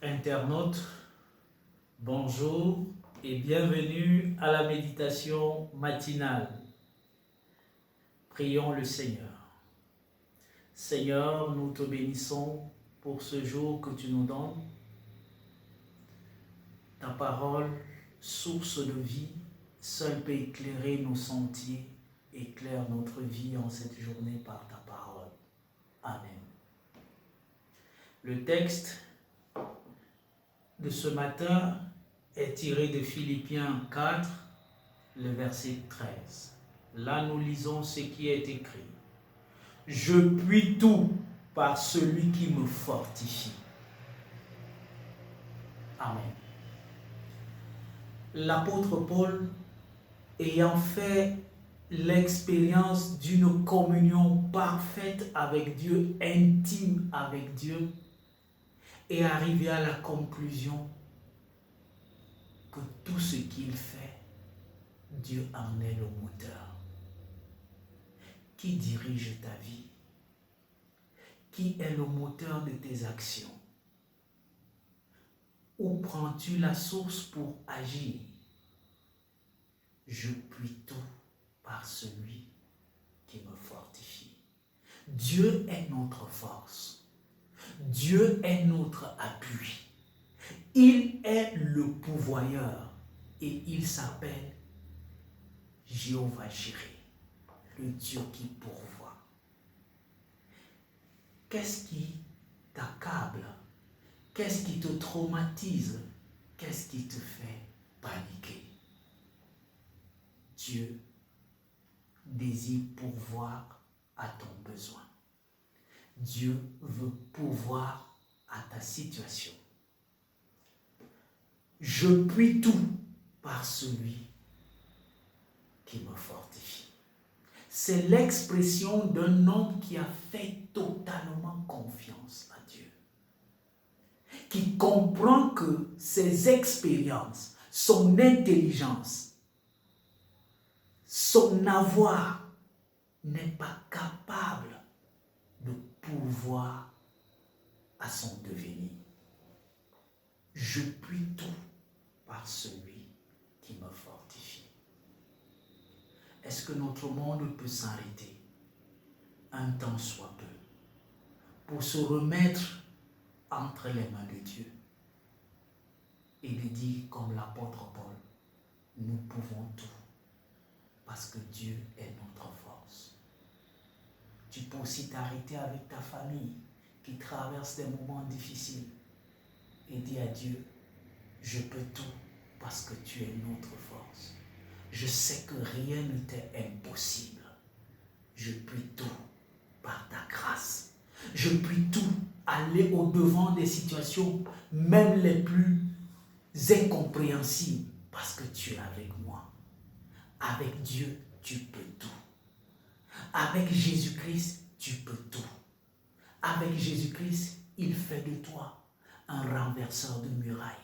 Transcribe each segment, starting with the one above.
Internautes, bonjour et bienvenue à la méditation matinale. Prions le Seigneur. Seigneur, nous te bénissons pour ce jour que tu nous donnes. Ta parole, source de vie, seule peut éclairer nos sentiers. Éclaire notre vie en cette journée par ta parole. Amen. Le texte de ce matin est tiré de Philippiens 4, le verset 13. Là, nous lisons ce qui est écrit. « Je puis tout par celui qui me fortifie. » Amen. L'apôtre Paul, ayant fait l'expérience d'une communion parfaite avec Dieu, intime avec Dieu, est arrivé à la conclusion que tout ce qu'il fait, Dieu en est le moteur. Qui dirige ta vie? Qui est le moteur de tes actions? Où prends-tu la source pour agir? Je puis tout par celui qui me fortifie. Dieu est notre force. Dieu est notre appui. Il est le pourvoyeur et il s'appelle Jéhovah Jireh, le Dieu qui pourvoit. Qu'est-ce qui t'accable? Qu'est-ce qui te traumatise? Qu'est-ce qui te fait paniquer? Dieu désire pourvoir à ton besoin. Dieu veut pourvoir à ta situation. Je puis tout par celui qui me fortifie. C'est l'expression d'un homme qui a fait totalement confiance à Dieu. Qui comprend que ses expériences, son intelligence, son avoir n'est pas capable de pourvoir à son devenir. Je puis tout par celui qui me fortifie. Est-ce que notre monde peut s'arrêter un temps soit peu pour se remettre entre les mains de Dieu et de dire comme l'apôtre Paul, nous pouvons tout parce que Dieu est notre force. Tu peux aussi t'arrêter avec ta famille qui traverse des moments difficiles et dire à Dieu, je peux tout parce que tu es notre force. Je sais que rien ne t'est impossible. Je puis tout par ta grâce. Je puis tout aller au-devant des situations, même les plus incompréhensibles, parce que tu es avec moi. Avec Dieu, tu peux tout. Avec Jésus-Christ, tu peux tout. Avec Jésus-Christ, il fait de toi un renverseur de murailles,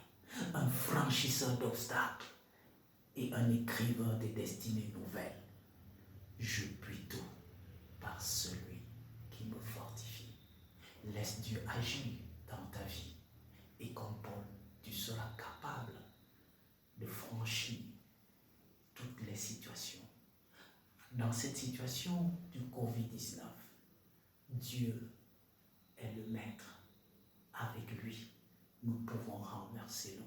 un franchisseur d'obstacles et un écrivain des destinées nouvelles. Je puis tout par celui qui me fortifie. Laisse Dieu agir dans ta vie et comme Paul, tu seras capable de franchir toutes les situations. Dans cette situation du Covid-19, Dieu est le maître. Avec lui, nous pouvons renverser le